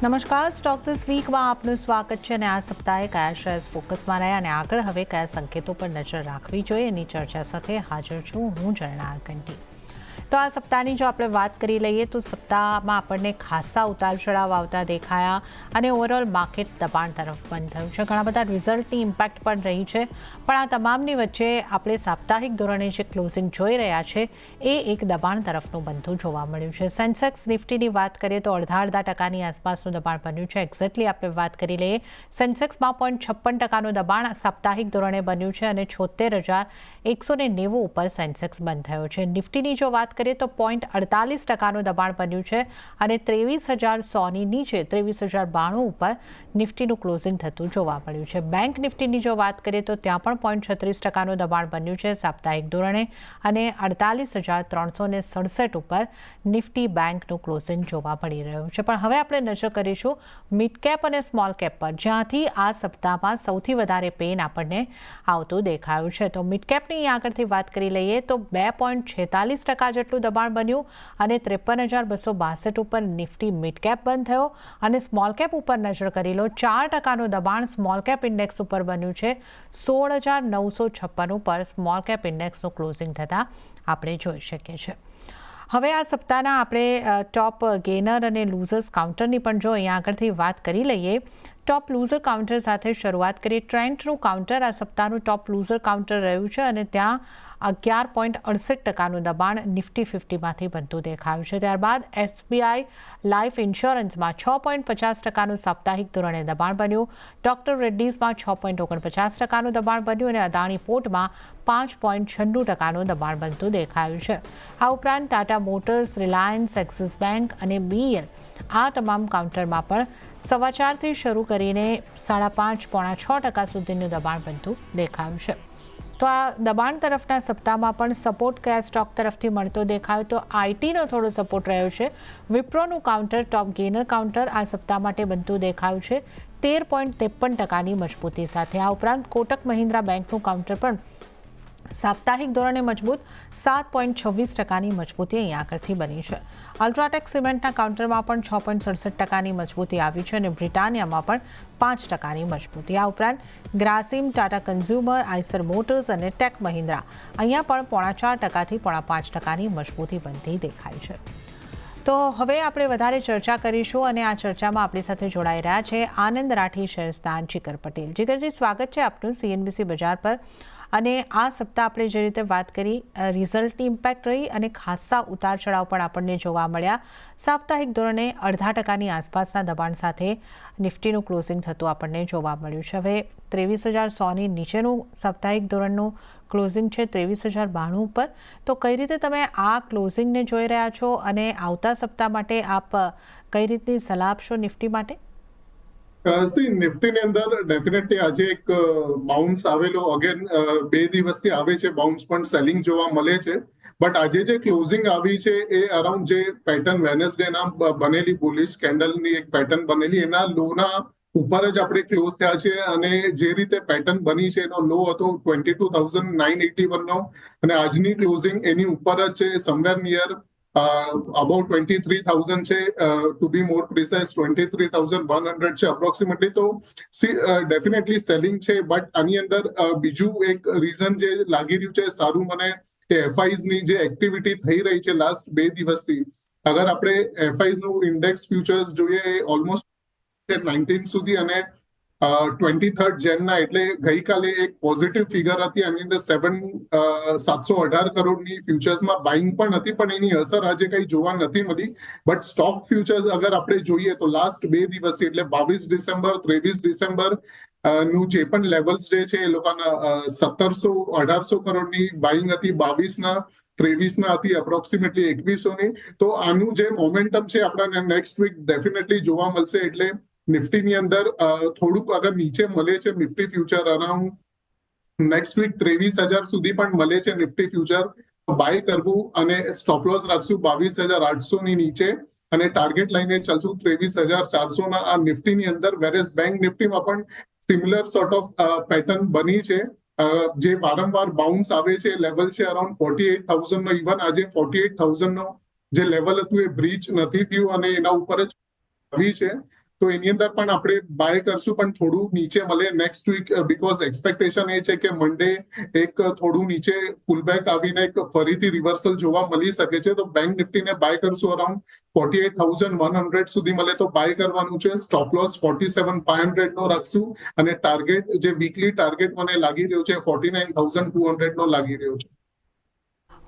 નમસ્કાર, stock this વીકમાં આપનું સ્વાગત છે અને આ સપ્તાહે કયા શેર્સ ફોકસમાં રહ્યા અને આગળ હવે કયા સંકેતો પર નજર રાખવી જોઈએ એની ચર્ચા સાથે હાજર છું હું ઝરણા કંટી. તો આ સપ્તાહની જો આપણે વાત કરી લઈએ તો સપ્તાહમાં આપણને ખાસા ઉતાર ચઢાવ આવતા દેખાયા અને ઓવરઓલ માર્કેટ દબાણ તરફ બંધ થયું છે. ઘણા બધા રિઝલ્ટની ઇમ્પેક્ટ પણ રહી છે, પણ આ તમામની વચ્ચે આપણે સાપ્તાહિક ધોરણે જે ક્લોઝિંગ જોઈ રહ્યા છે એ એક દબાણ તરફનું બનતું જોવા મળ્યું છે. સેન્સેક્સ નિફ્ટીની વાત કરીએ તો અડધા ટકાની આસપાસનું દબાણ બન્યું છે. એક્ઝેક્ટલી આપણે વાત કરી લઈએ, સેન્સેક્સમાં 0.56% દબાણ સાપ્તાહિક ધોરણે બન્યું છે અને 76,190 ઉપર સેન્સેક્સ બંધ થયો છે. નિફ્ટીની જો વાત કરીએ તો 0.48%નું દબાણ બન્યું છે અને 23,100ની નીચે 23,092 ઉપર નિફ્ટીનું ક્લોઝિંગ થતું જોવા મળ્યું છે. બેંક નિફ્ટીની જો વાત કરીએ તો ત્યાં પણ 0.36%નું દબાણ બન્યું છે સાપ્તાહિક ધોરણે અને 48,367 ઉપર નિફ્ટી બેંકનું ક્લોઝિંગ જોવા મળી રહ્યું છે. પણ હવે આપણે નજર કરીશું મિડ કેપ અને સ્મોલ કેપ પર, જ્યાંથી આ સપ્તાહમાં સૌથી વધારે પેન આપણને આવતું દેખાયું છે. તો મિડ કેપની આગળથી વાત કરી લઈએ તો 2.46% જેટલું દબાણ બન્યું અને 53,262 ઉપર નિફ્ટી મિડ કેપ બંધ થયો અને સ્મોલ કેપ ઉપર નજર કરી લો, 4%નું દબાણ સ્મોલ કેપ ઇન્ડેક્સ ઉપર બન્યું છે. 16,956 ઉપર સ્મોલ કેપ ઇન્ડેક્સનું ક્લોઝિંગ થતાં આપણે જોઈ શકીએ છીએ. હવે આ સપ્તાહના આપણે ટોપ ગેનર અને લૂઝર્સ કાઉન્ટરની પણ જો અહીંયા આગળથી વાત કરી લઈએ, ટોપ લૂઝર કાઉન્ટર સાથે શરૂઆત કરીએ. ટ્રેન્ડનું કાઉન્ટર આ સપ્તાહનું ટોપ લૂઝર કાઉન્ટર રહ્યું છે અને ત્યાં 11.68%નું દબાણ નિફ્ટી 50માંથી બનતું દેખાયું છે. ત્યારબાદ એસબીઆઈ લાઈફ ઇન્સ્યોરન્સમાં 6.50%નું સાપ્તાહિક ધોરણે દબાણ બન્યું. ડોક્ટર રેડ્ડીઝમાં 6.49%નું દબાણ બન્યું અને અદાણી પોર્ટમાં 5.96%નું દબાણ બનતું દેખાયું છે. આ ઉપરાંત Tata motors, Reliance, axis bank અને બીએલ આ તમામ કાઉન્ટરમાં પણ 4.25થી શરૂ કરીને 5.5-6% સુધીનું દબાણ બનતું દેખાયું છે. તો આ દબાણ તરફના સપ્તાહમાં પણ સપોર્ટ કયા સ્ટોક તરફથી મળતો દેખાયો તો આઈટીનો થોડો સપોર્ટ રહ્યો છે. વિપ્રોનું કાઉન્ટર ટોપ ગેનર કાઉન્ટર આ સપ્તાહ માટે બનતું દેખાયું છે 13.53%ની મજબૂતી સાથે. આ ઉપરાંત કોટક મહિન્દ્રા બેંકનું કાઉન્ટર પણ સાપ્તાહિક ધોરણે મજબૂત 7.26%ની મજબૂતી અહીંયા આગળથી બની છે. અલ્ટ્રાટેક સિમેન્ટના કાઉન્ટરમાં પણ 6.67%ની મજબૂતી આવી છે અને બ્રિટાનિયામાં પણ 5%ની મજબૂતી. આ ઉપરાંત Grasim, Tata consumer, Eicher motors અને ટેક મહિન્દ્રા અહીંયા પણ 4.5%થી 5.5%ની મજબૂતી બનતી દેખાય છે. તો હવે આપણે વધારે ચર્ચા કરીશું અને આ ચર્ચામાં આપણી સાથે જોડાઈ રહ્યા છે આનંદ રાઠી શેર્સના જીગર પટેલ. જીગરજી, સ્વાગત છે આપનું સીએનબીસી બજાર પર. અને આ સપ્તાહ આપણે જે રીતે વાત કરી, રિઝલ્ટની ઇમ્પેક્ટ રહી અને ખાસા ઉતાર ચઢાવ પણ આપણને જોવા મળ્યા. સાપ્તાહિક ધોરણે 0.5%ની આસપાસના દબાણ સાથે નિફ્ટીનું ક્લોઝિંગ થતું આપણને જોવા મળ્યું છે. હવે 23,100ની નીચેનું સાપ્તાહિક ધોરણનું ક્લોઝિંગ છે 23,092 ઉપર. તો કઈ રીતે તમે આ ક્લોઝિંગને જોઈ રહ્યા છો અને આવતા સપ્તાહ માટે આપ કઈ રીતની સલાહ આપશો નિફ્ટી માટે? નિફ્ટીની અંદર ડેફિનેટલી આજે એક બાઉન્સ આવેલો, અગેન 2 દિવસથી આવે છે બાઉન્સ, પણ સેલિંગ જોવા મળે છે. બટ આજે જે ક્લોઝિંગ આવી છે એ અરાઉન્ડ જે પેટર્ન વેનસડેના બનેલી બુલિશ કેન્ડલની એક પેટર્ન બનેલી એના લોના ઉપર જ આપણે ક્લોઝ થયા છે અને જે રીતે પેટર્ન બની છે એનો લો હતો 22,981 નો અને આજની ક્લોઝિંગ એની ઉપર જ છે, સમવેર નિયર about 23,000 છે, to be more precise 23,100 છે અપ્રોક્સિમેટલી. તો ડેફિનેટલી સેલિંગ છે. બટ આની અંદર બીજું એક રીઝન જે લાગી રહ્યું છે સારું મને, કે એફઆઈઝ ની જે એક્ટિવિટી થઈ રહી છે લાસ્ટ 2 દિવસથી, અગર આપણે એફઆઈઝ નું ઇન્ડેક્સ ફ્યુચર્સ જોઈએ ઓલમોસ્ટ 19 સુધી અને 23rd જેનના એટલે ગઈકાલે એક પોઝિટિવ ફિગર હતી. આની અંદર 718 કરોડની ફ્યુચર્સમાં બાઇંગ પણ હતી, પણ એની અસર આજે કઈ જોવા નથી મળી. બટ સ્ટોક ફ્યુચર્સ અગર આપણે જોઈએ તો લાસ્ટ 2 દિવસ એટલે 22 ડિસેમ્બર, 23 ડિસેમ્બર નું જે પણ લેવલ્સ જે છે એ લોકોના 1,700-1,800 કરોડની બાઇંગ હતી, 22ના 23ના હતી અપ્રોક્સિમેટલી 2,100ની. તો આનું જે મોમેન્ટમ છે આપણને નેક્સ્ટ વીક ડેફિનેટલી જોવા મળશે. એટલે નિફ્ટીની અંદર થોડુંક અગર નીચે મળે છે Nifty future, around next week 23,000 સુધી પણ મળે છે નિફ્ટી ફ્યુચર, બાય કરવું અને સ્ટોપ લોસ રાખશું 22,800ની નીચે અને ટાર્ગેટ લઈને ચાલશું 23,400ના આ નિફ્ટીની અંદર. વેરેસ બેંક નિફ્ટીમાં પણ સિમિલર સોર્ટ ઓફ પેટર્ન બની છે. જે વારંવાર બાઉન્સ આવે છે લેવલ છે અરાઉન્ડ 48,000 નો. ઇવન આજે 48,000 નો જે લેવલ હતું એ બ્રીચ નથી થયું અને એના ઉપર જ આવી છે. તો એની અંદર પણ આપણે બાય કરશું, પણ થોડું નીચે મળે નેક્સ્ટ વીક, બીકોઝ એક્સપેક્ટેશન એ છે કે મંડે એક થોડું નીચે પુલબેક આવીને એક ફરીથી રિવર્સલ જોવા મળી શકે છે. તો બેંક નિફ્ટીને બાય કરશું અરાઉન્ડ 48,100 સુધી મળે તો બાય કરવાનું છે. સ્ટોપ લોસ 47,500 નો રાખશું અને ટાર્ગેટ જે વીકલી ટાર્ગેટ મને લાગી રહ્યો છે 49,200 નો લાગી રહ્યો છે.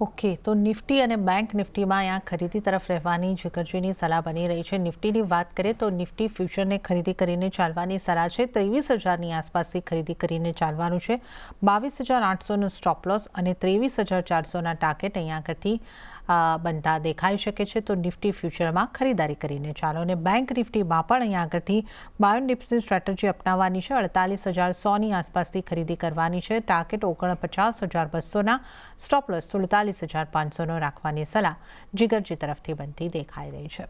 ઓકે, તો નિફ્ટી અને બેંક નિફ્ટીમાં અહીંયા ખરીદી તરફ રહેવાની જીગરજીની સલાહ બની રહી છે. નિફ્ટીની વાત કરીએ તો નિફ્ટી ફ્યુચરને ખરીદી કરીને ચાલવાની સલાહ છે. 23,000ની આસપાસથી ખરીદી કરીને ચાલવાનું છે. 22,800નું સ્ટોપ લોસ અને 23,400ના ટાર્ગેટ અહીંયા આગળથી બનતા દેખાઈ શકે છે. તો નિફ્ટી ફ્યુચરમાં ખરીદારી કરીને ચાલો. અને બેંક નિફ્ટીમાં પણ અહીંયા આગળથી બાય ડિપ્સની સ્ટ્રેટેજી અપનાવવાની છે. 48,100ની આસપાસથી ખરીદી કરવાની છે. ટાર્ગેટ 49,200ના, સ્ટોપ લોસ 47,500નો રાખવાની સલાહ જીગરજી તરફથી બનતી દેખાઈ રહી છે.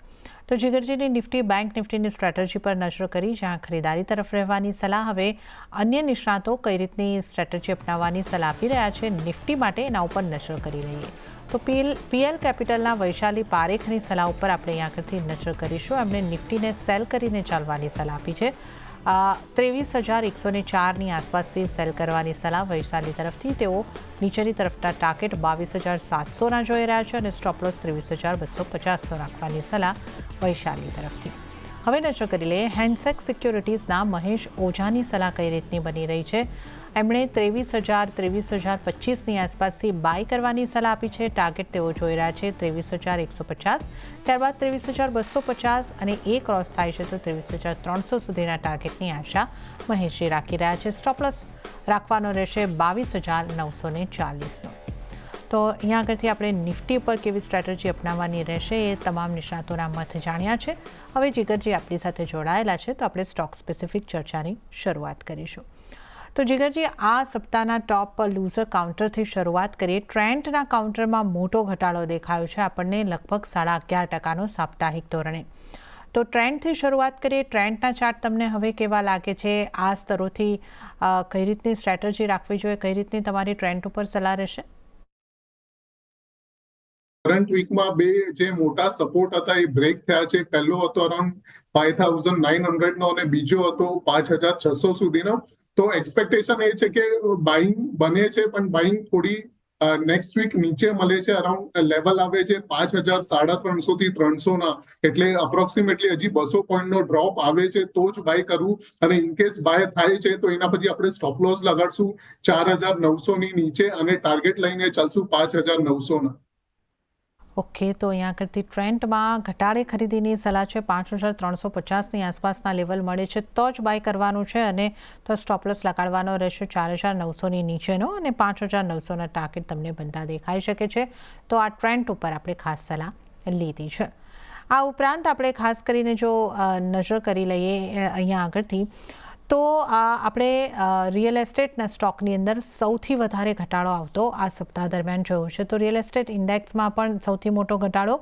તો જીગરજીની નિફ્ટી બેંક નિફ્ટીની સ્ટ્રેટેજી પર નજર કરી, જ્યાં ખરીદારી તરફ રહેવાની સલાહ. હવે અન્ય નિષ્ણાતો કઈ રીતની સ્ટ્રેટેજી અપનાવવાની સલાહ આપી રહ્યા છે નિફ્ટી માટે, એના ઉપર નજર કરી લઈએ. તો પીએલ કેપિટલના વૈશાલી પારેખની સલાહ ઉપર આપણે અહીંયા આગળથી નજર કરીશું. એમણે નિફ્ટીને સેલ કરીને ચાલવાની સલાહ આપી છે. 23,104ની આસપાસથી સેલ કરવાની સલાહ વૈશાલી તરફથી. તેઓ નીચેની તરફના ટાર્ગેટ 22,700ના જોઈ રહ્યા છે અને સ્ટોપ લોસ 23,250નો રાખવાની સલાહ વૈશાલી તરફથી. હવે નજર કરી લઈએ હેન્ડસેક્સ સિક્યોરિટીઝના મહેશ ઓઝાની સલાહ કઈ રીતની બની રહી છે. એમણે 23,025ની આસપાસથી બાય કરવાની સલાહ આપી છે. ટાર્ગેટ તેઓ જોઈ રહ્યા છે 23,150, ત્યારબાદ 23,250 અને એ ક્રોસ થાય છે તો 23,300 સુધીના ટાર્ગેટની આશા મહેશજી રાખી રહ્યા છે. સ્ટોપ લોસ રાખવાનો રહેશે 22,940નો. તો અહીંયા આગળથી આપણે નિફ્ટી પર કેવી સ્ટ્રેટેજી અપનાવવાની રહેશે એ તમામ નિષ્ણાતોના મત જાણ્યા છે. હવે જીગરજી આપણી સાથે જોડાયેલા છે તો આપણે સ્ટોક સ્પેસિફિક ચર્ચાની શરૂઆત કરીશું. તો જીગરજી, આ સપ્તાહના ટોપ લૂઝર કાઉન્ટરથી શરૂઆત કરીએ. ટ્રેન્ડના કાઉન્ટરમાં મોટો ઘટાડો દેખાયો છે આપણને, લગભગ 11.5%નો સાપ્તાહિક ધોરણે. તો ટ્રેન્ડથી શરૂઆત કરીએ. ટ્રેન્ડના ચાર્ટ તમને હવે કેવા લાગે છે? આ સ્તરોથી કઈ રીતની સ્ટ્રેટેજી રાખવી જોઈએ, કઈ રીતની તમારી ટ્રેન્ડ ઉપર સલાહ રહેશે? કરંટ વીકમાં બે જે મોટા સપોર્ટ હતા એ બ્રેક થયા છે. પહેલો હતો અરાઉન્ડ 5,900 નો અને બીજો હતો 5,600 સુધીનો. તો એક્સપેક્ટેશન એ છે કે બાઇંગ બને છે, પણ બાઇંગ થોડી નેક્સ્ટ વીક નીચે મળે છે. અરાઉન્ડ લેવલ આવે છે 5,350 થી 300ના, એટલે અપ્રોક્સિમેટલી હજી 200 પોઈન્ટનો ડ્રોપ આવે છે તો જ બાય કરવું. અને ઇનકેસ બાય થાય છે તો એના પછી આપણે સ્ટોપ લોસ લગાડશું 4,900ની નીચે અને ટાર્ગેટ લઈને ચાલશું 5,900ના. ઓકે, તો અહીંયા આગળથી ટ્રેન્ડમાં ઘટાડે ખરીદીની સલાહ છે. 5,350ની આસપાસના લેવલ મળે છે તો જ બાય કરવાનું છે અને તો સ્ટોપ લોસ લગાડવાનો રહેશે 4,900ની નીચેનો અને 5,900ના ટાર્ગેટ તમને બનતા દેખાઈ શકે છે. તો આ ટ્રેન્ડ ઉપર આપણે ખાસ સલાહ લીધી છે. આ ઉપરાંત આપણે ખાસ કરીને જો નજર કરી લઈએ અહીંયા આગળથી, તો આપણે રિયલ એસ્ટેટના સ્ટોકની અંદર સૌથી વધારે ઘટાડો આવતો આ સપ્તાહ દરમિયાન જોયો છે. તો રિયલ એસ્ટેટ ઇન્ડેક્સમાં પણ સૌથી મોટો ઘટાડો.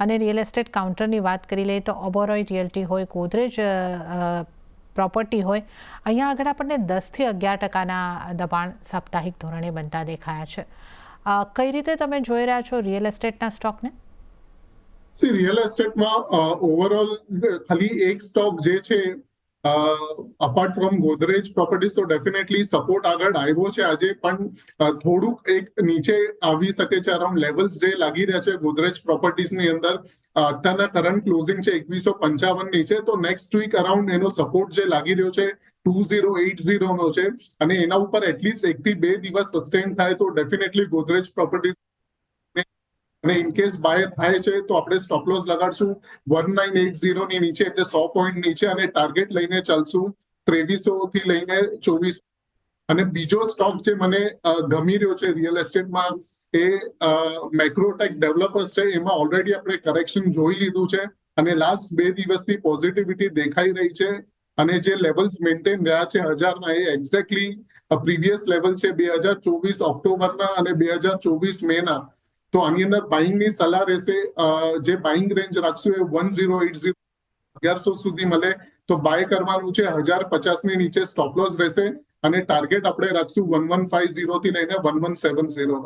અને રિયલ એસ્ટેટ કાઉન્ટરની વાત કરી લઈએ તો ઓબેરોય રિયલ્ટી હોય, ગોદરેજ પ્રોપર્ટી હોય, અહીંયા આગળ આપણને 10થી 11%ના દબાણ સાપ્તાહિક ધોરણે બનતા દેખાયા છે. કઈ રીતે તમે જોઈ રહ્યા છો રિયલ એસ્ટેટના સ્ટોકને? રિયલ એસ્ટેટમાં ઓવરઓલ ખાલી એક સ્ટોક જે છે અપાર્ટ ફ્રોમ ગોદરેજ પ્રોપર્ટીઝ, તો ડેફિનેટલી સપોર્ટ આગળ આવ્યો છે આજે, પણ થોડુંક એક નીચે આવી શકે છે. અરાઉન્ડ લેવલ્સ જે લાગી રહ્યા છે ગોદરેજ પ્રોપર્ટીઝની અંદર અત્યારના કરંટ ક્લોઝિંગ છે 2155 નીચે. તો નેક્સ્ટ વીક અરાઉન્ડ એનો સપોર્ટ જે લાગી રહ્યો છે 2080નો છે અને એના ઉપર એટલીસ્ટ 1 થી 2 દિવસ સસ્ટેન થાય તો ડેફિનેટલી ગોદરેજ પ્રોપર્ટીઝ અને ઇનકેસ બાય થાય છે તો આપણે સ્ટોપ લોસ લગાડશું 1980ની નીચે, એટલે 100 પોઈન્ટ નીચે અને ટાર્ગેટ લઈને ચાલશું 2300 થી લઈને 2400. અને બીજો સ્ટોક જે મને ગમી રહ્યો છે રિયલ એસ્ટેટમાં એ મેક્રોટેક ડેવલપર્સ છે. એમાં ઓલરેડી આપણે કરેક્શન જોઈ લીધું છે અને લાસ્ટ 2 દિવસથી પોઝિટિવિટી દેખાઈ રહી છે અને જે લેવલ્સ મેન્ટેન રહ્યા છે 1000ના, એ એક્ઝેક્ટલી પ્રીવિયસ લેવલ છે 2024 ઓક્ટોબરના અને 2024 મેના. તો આની અંદર બાઇંગની સલાહ રહેશે. જે બાઇંગ રેન્જ રાખશું એ 1080 1100 સુધી મળે તો બાય કરવાનું છે. 1050ની નીચે સ્ટોપ લોસ રહેશે અને ટાર્ગેટ આપણે રાખશું 1150 થી લઈને 1170.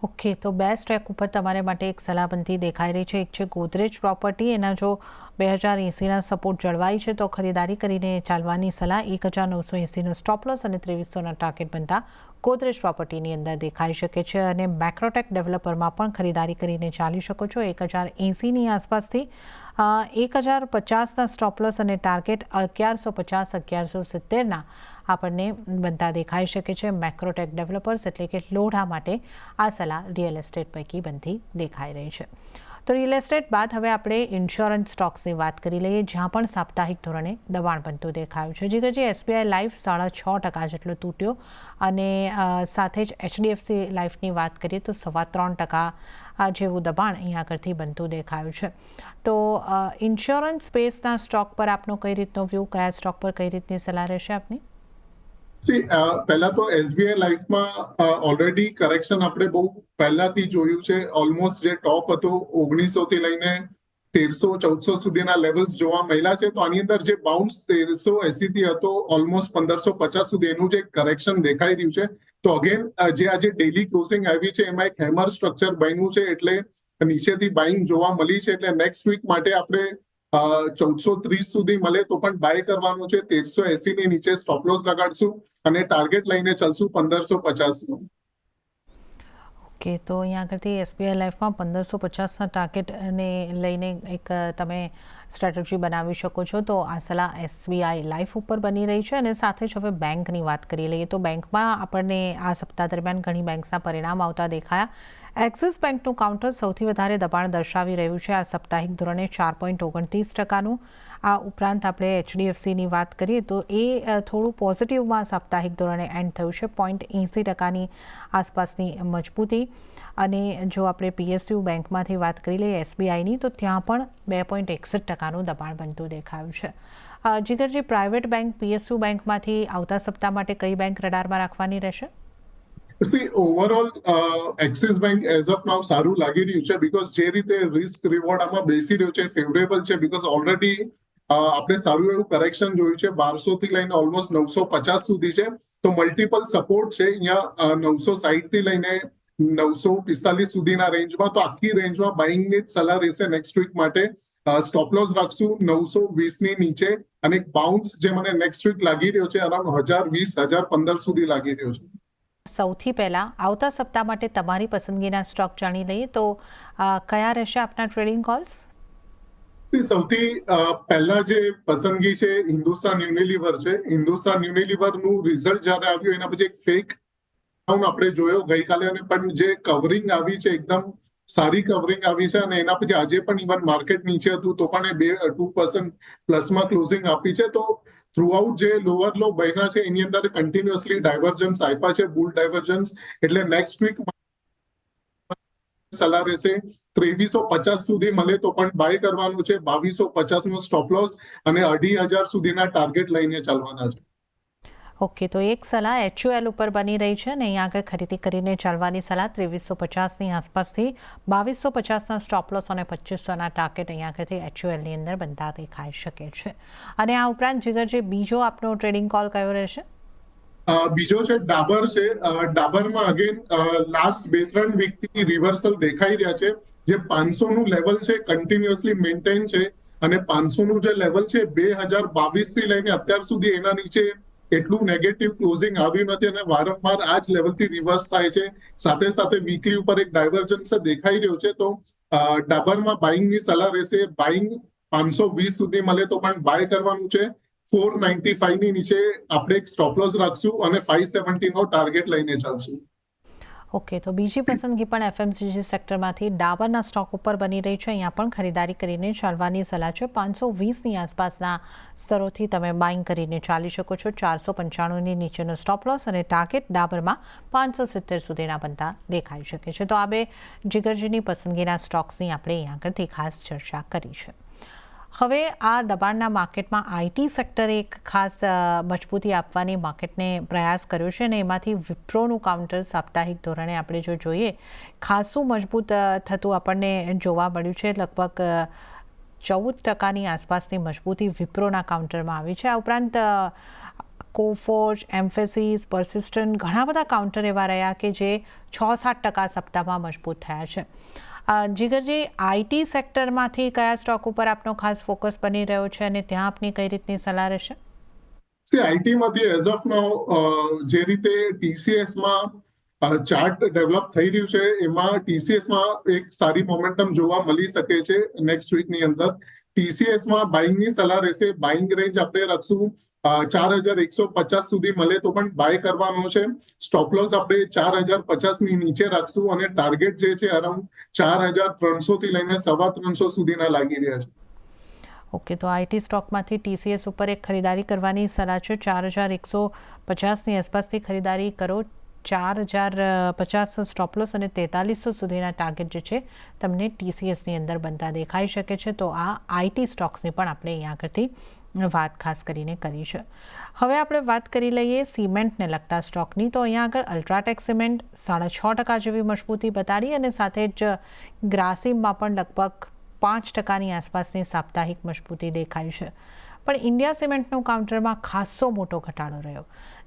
ઓકે, તો બે સ્ટેક ઉપર તમારે માટે એક સલાહબંધી દેખાઈ રહી છે. એક છે ગોદરેજ પ્રોપર્ટી, એના જો 2080ના સપોર્ટ જળવાય છે તો ખરીદારી કરીને ચાલવાની સલાહ. 1980નો સ્ટોપ લોસ અને 2300ના ટાર્ગેટ બનતા ગોદરેજ પ્રોપર્ટીની અંદર દેખાઈ શકે છે. અને મેક્રોટેક ડેવલપરમાં પણ ખરીદારી કરીને ચાલી શકો છો. 1080ની આસપાસથી 1050ના સ્ટોપ લોસ અને ટાર્ગેટ 1150 1170ના આપણને બનતા દેખાઈ શકે છે. મેક્રોટેક ડેવલપર્સ એટલે કે લોઢા માટે આ સલાહ રિયલ એસ્ટેટ પૈકી બનતી દેખાઈ રહી છે. તો રિયલ એસ્ટેટ બાદ હવે આપણે ઇન્સ્યોરન્સ સ્ટોક્સની વાત કરી લઈએ, જ્યાં પણ સાપ્તાહિક ધોરણે દબાણ બનતું દેખાયું છે. જીગરજી, એસબીઆઈ લાઈફ 6.5% જેટલો તૂટ્યો અને સાથે જ એચડીએફસી લાઈફની વાત કરીએ તો 3.25% જેવું દબાણ અહીંયા આગળથી બનતું દેખાયું છે. તો ઇન્સ્યોરન્સ સ્પેસના સ્ટોક પર આપનો કઈ રીતનો વ્યૂ, કયા સ્ટોક પર કઈ રીતની સલાહ રહેશે આપની? પહેલા તો એસબીઆઈ લાઈફમાં ઓલરેડી કરેક્શન આપણે બહુ પહેલાથી જોયું છે. ઓલમોસ્ટ જે ટોપ હતો 1900 થી લઈને 1300-1400 સુધીના લેવલ્સ જોવા મળ્યા છે. તો આની અંદર જે બાઉન્સ 1380 થી હતો ઓલમોસ્ટ 1550 સુધી, એનું જે કરેક્શન દેખાઈ રહ્યું છે. તો અગેન જે આજે ડેલી ક્લોઝિંગ આવી છે એમાં એક હેમર સ્ટ્રક્ચર બન્યું છે, એટલે નીચેથી બાઇંગ જોવા મળી છે. એટલે નેક્સ્ટ વીક માટે આપણે 1430 સુધી મળે તો પણ બાય કરવાનું છે. 1380ની નીચે સ્ટોપ લોસ લગાડશું અને ટાર્ગેટ લઈને ચાલશું 1550નું. ઓકે, તો અહીંયા આગળથી એસબીઆઈ લાઈફમાં 1550ના ટાર્ગેટને લઈને એક તમે સ્ટ્રેટેજી બનાવી શકો છો. તો આ સલાહ એસબીઆઈ લાઈફ ઉપર બની રહી છે. અને સાથે જ હવે બેંકની વાત કરી લઈએ તો બેંકમાં આપણને આ સપ્તાહ દરમિયાન ઘણી બેંક્સના પરિણામ આવતા દેખાયા. એક્સિસ બેંકનું કાઉન્ટર સૌથી વધારે દબાણ દર્શાવી રહ્યું છે આ સપ્તાહિક ધોરણે 4.29%. આ ઉપરાંત આપણે એચડીએફસીની વાત કરીએ તો એ થોડું પોઝિટિવમાં સાપ્તાહિક ધોરણે એન્ડ થયું છે, 0.80%ની આસપાસની મજબૂતી. અને જો આપણે પીએસયુ બેંકમાંથી વાત કરી લઈએ એસબીઆઈની, તો ત્યાં પણ 2.61%નું દબાણ બનતું દેખાયું છે. જીગરજી, પ્રાઇવેટ બેંક પીએસયુ બેંકમાંથી આવતા સપ્તાહ માટે કઈ બેંક રડારમાં રાખવાની રહેશે? Overall axis bank as of નાઉ સારું લાગી રહ્યું છે, બીકોઝ જે રીતે રિસ્ક રિવોર્ડ આમાં બેસી રહ્યું છે ફેવરેબલ છે. બીકોઝ ઓલરેડી આપણે સારું એવું કરેક્શન જોયું છે. 1200 થી લઈને ઓલમોસ્ટ 950 સુધી છે. તો મલ્ટિપલ સપોર્ટ છે અહીંયા 960 થી લઈને 945 સુધીના રેન્જમાં. તો આખી રેન્જમાં બાઇંગની જ સલાહ રહેશે નેક્સ્ટ વીક માટે. સ્ટોપ લોસ રાખશું 920ની નીચે અને બાઉન્સ જે મને નેક્સ્ટ વીક લાગી રહ્યો છે અરાઉન્ડ 1020 1015 સુધી લાગી રહ્યો છે. સૌથી પહેલાં આવતા સપ્તાહ માટે તમારી પસંદગીના સ્ટોક જાણી લઈએ તો કયા રહેશે આપના ટ્રેડિંગ કોલ્સ? સૌથી પહેલા જે પસંદગી છે હિન્દુસ્તાન યુનિલિવર છે. હિન્દુસ્તાન યુનિલિવરનું રિઝલ્ટ જ્યારે આવ્યું એના પછી એક ફેક આપણે જોયો ગઈકાલે, અને પણ જે કવરિંગ આવી છે એકદમ સારી કવરિંગ આવી છે. અને એના પછી આજે પણ ઇવન માર્કેટ નીચે હતું તો પણ એ 2% પ્લસમાં ક્લોઝિંગ આપી છે. તો થ્રુઆઉટ જે લોઅર લો બન્યા છે એની અંદર કન્ટિન્યુઅસલી ડાયવર્જન્સ આપ્યા છે, બુલ ડાયવર્જન્સ. એટલે નેક્સ્ટ વીક સલાહ રહેશે 2350 સુધી મળે તો પણ બાય કરવાનું છે. 2250નો સ્ટોપ લોસ અને 2500 સુધીના ટાર્ગેટ લઈને ચાલવાના છે. ઓકે, તો એક સલાહ એચયુએલ ઉપર બની રહી છે અને અહીંયા આગળ ખરીદી કરીને ચાલવાની સલાહ 2350ની આસપાસથી 2250ના સ્ટોપ લોસ અને 2500ના ટાર્ગેટ અહીંયા આગળથી એચયુએલની અંદર બનતા દેખાઈ શકે છે. અને આ ઉપરાંત જીગરજી, બીજો આપનો ટ્રેડિંગ કોલ કયો રહેશે? બીજો છે ડાબર છે. ડાબરમાં અગેન લાસ્ટ 2-3 વીકથી રિવર્સલ દેખાઈ રહ્યા છે. જે 500નું લેવલ છે કન્ટિન્યુઅસલી મેન્ટેન છે અને 500નું જે લેવલ છે 2022 થી લઈને અત્યાર સુધી એના નીચે એટલું નેગેટિવ ક્લોઝિંગ આવ્યું નથી અને વારંવાર આ જ લેવલથી રિવર્સ થાય છે. સાથે સાથે વીકલી ઉપર એક ડાયવર્જન્સ દેખાઈ રહ્યો છે. તો ડાબરમાં બાઇંગની સલાહ રહેશે. બાઇંગ 520 સુધી મળે તો પણ બાય કરવાનું છે. 495ની નીચે આપણે એક સ્ટોપ લોસ રાખશું અને 570નો ટાર્ગેટ લઈને ચાલશું. ઓકે, તો બીજી પસંદગી પણ એફએમસીજી સેક્ટરમાંથી ડાબરના સ્ટોક ઉપર બની રહી છે. અહીંયા પણ ખરીદારી કરીને ચાલવાની સલાહ છે. 520ની આસપાસના સ્તરોથી તમે બાઇંગ કરીને ચાલી શકો છો. 495ની નીચેનો સ્ટોપ લોસ અને ટાર્ગેટ ડાબરમાં 570 સુધીના બનતા દેખાઈ શકે છે. તો આ બે જીગરજીની પસંદગીના સ્ટોક્સની આપણે અહીંયા આગળથી ખાસ ચર્ચા કરી છે. હવે આ દબાણના માર્કેટમાં આઈટી સેક્ટરે એક ખાસ મજબૂતી આપવાની માર્કેટને પ્રયાસ કર્યો છે અને એમાંથી વિપ્રોનું કાઉન્ટર સાપ્તાહિક ધોરણે આપણે જો જોઈએ ખાસું મજબૂત થતું આપણને જોવા મળ્યું છે. લગભગ 14%ની આસપાસની મજબૂતી વિપ્રોના કાઉન્ટરમાં આવી છે. આ ઉપરાંત કોફોર્જ, એમ્ફેસિસ, પરસિસ્ટન્ટ ઘણા બધા કાઉન્ટર એવા રહ્યા કે જે 6-7% સપ્તાહમાં મજબૂત થયા છે. જીગરજી, આઈટી સેક્ટરમાંથી કયા સ્ટોક ઉપર આપનો ખાસ ફોકસ બની રહ્યો છે અને ત્યાં આપની કઈ રીતની સલાહ રહેશે? આઈટીમાંથી એઝ ઓફ નાઉ જે રીતે ટીસીએસમાં ચાર્ટ ડેવલપ થઈ રહ્યું છે એમાં ટીસીએસમાં એક સારી મોમેન્ટમ જોવા મળી શકે છે નેક્સ્ટ વીકની અંદર. ટીસીએસમાં બાઇંગની સલાહ રહેશે. બાઇંગ રેન્જ આપણે રાખશું 4150 સુધી મળે તો પણ બાય કરવાનો છે. સ્ટોપ લોસ આપણે 4050 ની નીચે રાખશું અને ટાર્ગેટ જે છે અરાઉન્ડ 4300 થી લઈને 350 સુધીના લાગી રહ્યા છે. ઓકે, તો આઈટી સ્ટોકમાંથી ટીસીએસ ઉપર એક ખરીદારી કરવાની સલાહ છે. 4150ની આસપાસથી ખરીદારી કરો. 4050 સ્ટોપલોસ અને 4300 સુધીના ટાર્ગેટ જે છે તમને ટીસીએસની અંદર બનતા દેખાઈ શકે છે. તો આ આઈટી સ્ટોક્સની પણ આપણે અહીંયા આગળથી વાત ખાસ કરીને કરી છે. હવે આપણે વાત કરી લઈએ સિમેન્ટને લગતા સ્ટોકની. તો અહીંયા આગળ અલ્ટ્રાટેક સિમેન્ટ 6.5% જેવી મજબૂતી બતાડી અને સાથે જ ગ્રાસિમમાં પણ લગભગ 5%ની આસપાસની સાપ્તાહિક મજબૂતી દેખાય છે. પણ ઇન્ડિયા સિમેન્ટનું કાઉન્ટરમાં ખાસો મોટો ઘટાડો રહ્યો.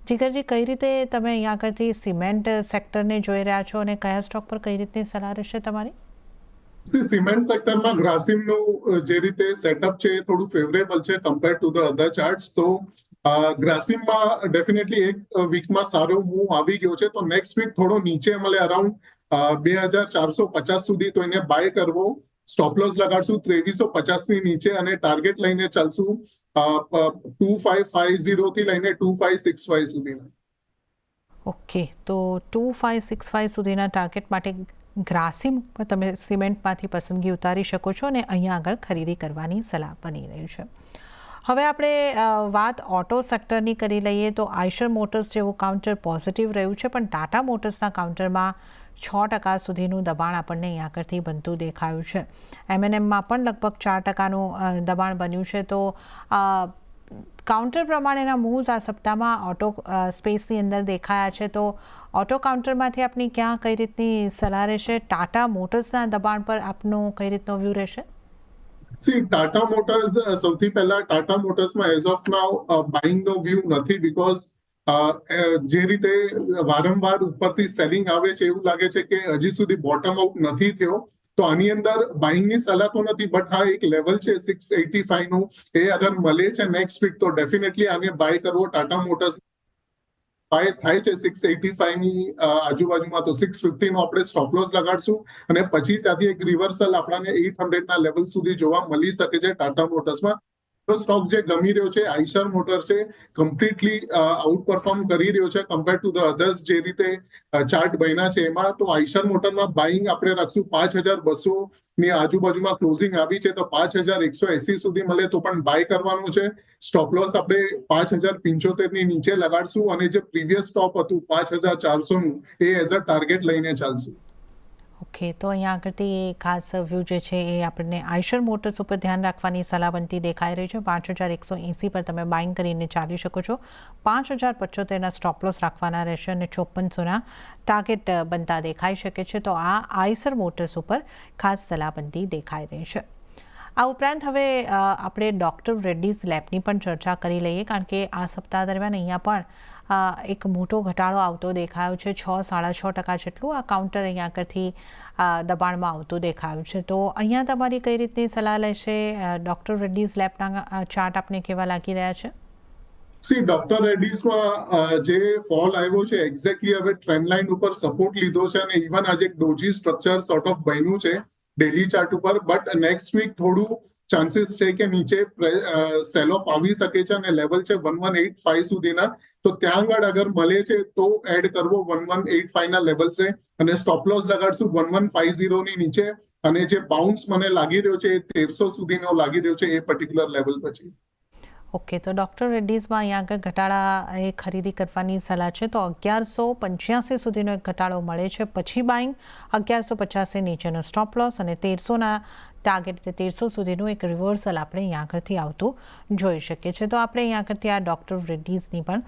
જીગરજી, કઈ રીતે તમે અહીંયા આગળથી સિમેન્ટ સેક્ટરને જોઈ રહ્યા છો અને કયા સ્ટોક પર કઈ રીતની સલાહ રહેશે તમારી? સિમેન્ટ સેક્ટરમાં ગ્રાસિમનું જે રીતે સેટઅપ છે એ થોડું ફેવરેબલ છે compare to the other charts. તો ગ્રાસિમમાં ડેફિનેટલી એક વીકમાં સારો મૂવ આવી ગયો છે. તો નેક્સ્ટ વીક થોડો નીચે મળે અરાઉન્ડ 2450 સુધી, તો એને બાય કરવો. સ્ટોપ લોસ લગાડશું 2350 ની નીચે અને ટાર્ગેટ લઈને ચાલશું 2550 થી લઈને 2565 સુધીના. ઓકે, તો 2565 સુધીના ટાર્ગેટ માટે ગ્રાસિમ તમે સિમેન્ટમાંથી પસંદગી ઉતારી શકો છો અને અહીંયા આગળ ખરીદી કરવાની સલાહ બની રહી છે. હવે આપણે વાત ઓટો સેક્ટરની કરી લઈએ. તો આઈશર મોટર્સ જેવું કાઉન્ટર પોઝિટિવ રહ્યું છે, પણ ટાટા મોટર્સના કાઉન્ટરમાં 6% સુધીનું દબાણ આપણને અહીંયા આગળથી બનતું દેખાયું છે. એમએનએમમાં પણ લગભગ 4%નું દબાણ બન્યું છે. તો કાઉન્ટર પ્રમાણેના મૂવ્સ આ સપ્તાહમાં ઓટો સ્પેસની અંદર દેખાયા છે. તો ઓટો કાઉન્ટરમાંથી આપની ક્યાં કઈ રીતની સલાહ રહેશે? ટાટા મોટર્સના દબાણ પર આપનો કઈ રીતનો વ્યૂ રહેશે? ટાટા મોટર્સ, સૌથી પહેલા ટાટા મોટર્સમાં એઝ ઓફ નાઉ બાઇંગનો વ્યૂ નથી, બીકોઝ જે રીતે વારંવાર ઉપરથી સેલિંગ આવે છે એવું લાગે છે કે હજી સુધી બોટમ આઉટ નથી થયો. તો આની અંદર બાઇંગની સલાહ તો નથી, બટ હા એક લેવલ છે 685 નું, એ અગર મળે છે નેક્સ્ટ વીક તો ડેફિનેટલી આને બાય કરવો. ટાટા મોટર્સ બાય થાય છે 685 ની આજુબાજુમાં, તો 650 નો આપણે સ્ટોપ લોસ લગાડશું અને પછી ત્યાંથી એક રિવર્સલ આપણને 800 ના લેવલ સુધી જોવા મળી શકે છે ટાટા મોટર્સમાં. સ્ટોક જે ગમી રહ્યો છે આઈશર મોટર છે, કમ્પ્લીટલી આઉટ પરફોર્મ કરી રહ્યો છે કમ્પેર ટુ ધ અધર્સ જે રીતે ચાર્ટ બન્યા છે એમાં. તો આઈશર મોટરમાં બાઇંગ આપણે રાખશું 5200 ની આજુબાજુમાં ક્લોઝિંગ આવી છે, તો 5180 સુધી મળે તો પણ બાય કરવાનું છે. સ્ટોપ લોસ આપણે 5075 ની નીચે લગાડશું અને જે પ્રીવિયસ સ્ટોપ હતું 5400 નું એ એઝ અ ટાર્ગેટ લઈને ચાલશું. ઓકે, તો અહીંયા આગળથી ખાસ વ્યૂ જે છે એ આપણને આઈશર મોટર્સ ઉપર ધ્યાન રાખવાની સલાહ બનતી દેખાઈ રહી છે. 5180 પર તમે બાઇંગ કરીને ચાલી શકો છો. 5075ના સ્ટોપ લોસ રાખવાના રહેશે અને 5400ના ટાર્ગેટ બનતા દેખાઈ શકે છે. તો આ આઈશર મોટર્સ ઉપર ખાસ સલાહ બનતી દેખાઈ રહી છે. આ ઉપરાંત હવે આપણે ડૉક્ટર રેડ્ડીઝ લેબની પણ ચર્ચા કરી લઈએ, કારણ કે આ સપ્તાહ દરમિયાન અહીંયા પણ એક મોટો ઘટાડો આવતો દેખાયો છે. 6-6.5% જેટલું આ કાઉન્ટર અહીંયા આગળથી દબાણમાં આવતું દેખાયું છે. તો અહીંયા તમારી કઈ રીતની સલાહ લેશે? ડૉક્ટર રેડ્ડીઝ લેબના ચાર્ટ આપને કેવા લાગી રહ્યા છે? ડોક્ટર રેડ્ડીઝમાં જે ફોલ આવ્યો છે એક્ઝેક્ટલી હવે ટ્રેન્ડ લાઇન ઉપર સપોર્ટ લીધો છે અને ઇવન આજે એક ડોજી સ્ટ્રક્ચર સોર્ટ ઓફ બન્યું છે ડેલી ચાર્ટ ઉપર. બટ નેક્સ્ટ વીક થોડું ચાન્સીસ છે કે નીચે સેલ ઓફ આવી શકે છે અને લેવલ છે 1185 સુધીના. તો ત્યાં આગળ અગર મળે છે તો એડ કરવો 1185 ના લેવલ છે અને સ્ટોપ લોસ લગાડશું 1150 ની નીચે. અને જે બાઉન્સ મને લાગી રહ્યો છે એ 1300 સુધીનો લાગી રહ્યો છે એ પર્ટિક્યુલર લેવલ પછી. ઓકે, તો ડૉક્ટર રેડ્ડીઝમાં અહીંયા આગળ ઘટાડા એ ખરીદી કરવાની સલાહ છે. તો 1185 સુધીનો એક ઘટાડો મળે છે પછી બાઇંગ, 1150 નીચેનો સ્ટોપ લોસ અને 1300ના ટાર્ગેટ, 1300 સુધીનું એક રિવર્સલ આપણે અહીંયા આગળથી આવતું જોઈ શકીએ છીએ. તો આપણે અહીંયા આગળથી આ ડૉક્ટર રેડ્ડીઝની પણ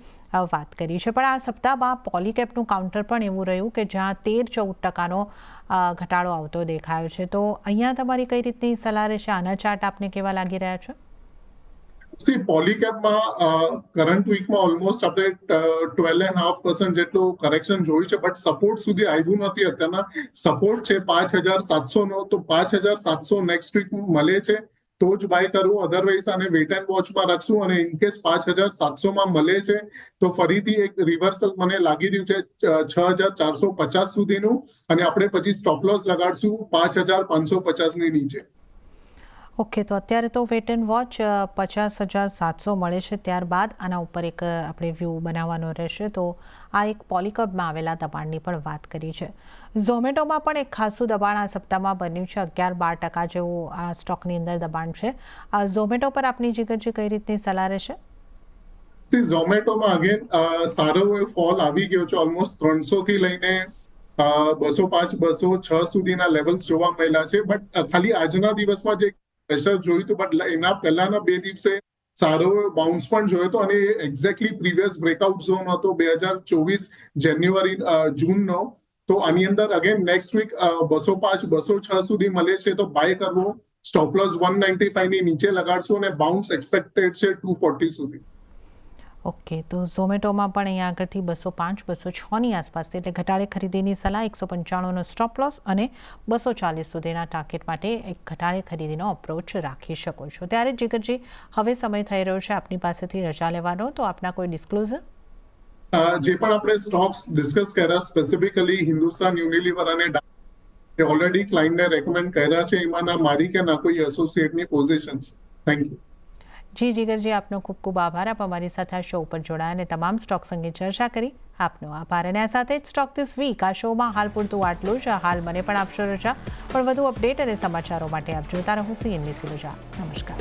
વાત કરી છે. પણ આ સપ્તાહમાં પોલીકેપનું કાઉન્ટર પણ એવું રહ્યું કે જ્યાં 13-14%નો ઘટાડો આવતો દેખાયો છે. તો અહીંયા તમારી કઈ રીતની સલાહ રહેશે? આના ચાર્ટ આપને કેવા લાગી રહ્યા છે? સી પોલીકેપમાં કરંટ વીકમાં ઓલમોસ્ટ આપણે 12.5% જેટલું કરેક્શન જોયું છે, બટ સપોર્ટ સુધી આવ્યું નથી. અત્યારના સપોર્ટ છે 5,700 નો, તો 5,700 નેક્સ્ટ વીક મળે છે તો જ બાય કરવું, અધરવાઇઝ આને વેટ એન્ડ વોચમાં રાખશું. અને ઇનકેસ 5,700 માં મળે છે તો ફરીથી એક રિવર્સલ મને લાગી રહ્યું છે 6,450 સુધીનું, અને આપણે પછી સ્ટોપ લોસ લગાડશું 5,550 ની નીચે. ઓકે, તો અત્યારે તો વેટ એન્ડ વોચ 50,700 મળે છે, ત્યારબાદ આના ઉપર એક આપણે વ્યૂ બનાવવાનો રહેશે. તો આ એક પોલીકબમાં આવેલા દબાણની પણ વાત કરી છે. ઝોમેટોમાં પણ એક ખાસું દબાણ આ સપ્તાહમાં બન્યું છે, 11-12% જેવું આ સ્ટોકની અંદર દબાણ છે. આ ઝોમેટો પર આપની જીગરજી કઈ રીતની સલાહ રહેશે? ઝોમેટોમાં અગેન સારો એવો ફોલ આવી ગયો છે. ઓલમોસ્ટ 300 થી લઈને 205, 206 સુધીના લેવલ્સ જોવા મળ્યા છે. બટ ખાલી આજના દિવસમાં જે પ્રેશર જોયું હતું, બટ એના પહેલાના 2 દિવસે સારો બાઉન્સ પણ જોયો હતો, અને એક્ઝેક્ટલી પ્રીવિયસ બ્રેકઆઉટ ઝોન હતો 2024 જાન્યુઆરી જૂનનો. તો આની અંદર અગેન નેક્સ્ટ વીક 205, 206 સુધી મળે છે તો બાય કરવો. સ્ટોપ લોસ 195 ની નીચે લગાડશું, અને બાઉન્સ એક્સપેક્ટેડ છે 240 સુધી. ઓકે, તો ઝોમેટોમાં પણ અહીંયા આગળથી 205, 206ની આસપાસ, એટલે ઘટાડે ખરીદીની સલાહ. 195નો સ્ટોપ લોસ અને 240 સુધીના ટાર્ગેટ માટે એક ઘટાડે ખરીદીનો અપ્રોચ રાખી શકો છો. ત્યારે જીગરજી, હવે સમય થઈ રહ્યો છે આપની પાસેથી રજા લેવાનો, તો આપના કોઈ ડિસ્ક્લોઝર? જે પણ આપણે સ્ટોક્સ ડિસ્કસ કર્યા, સ્પેસિફિકલી હિન્દુસ્તાન યુનિલિવર અને ઓલરેડી ક્લાયન્ટને રેકમેન્ડ કર્યા છે, એમાંના મારી કે ના કોઈ એસોસિએટની પોઝિશન્સ. Thank you. જી જીગરજી, આપનો ખૂબ ખૂબ આભાર. આપ અમારી સાથે આ શો ઉપર જોડાયા અને તમામ સ્ટોક્સ અંગે ચર્ચા કરી. આપનો આભાર. અને આ સાથે જ સ્ટોક ધીસ વીક આ શોમાં હાલ પૂરતું આટલું જ. હાલ મને પણ આપશો રજા, પણ વધુ અપડેટ અને સમાચારો માટે આપ જોતા રહો CNBC ગુજરાત. નમસ્કાર.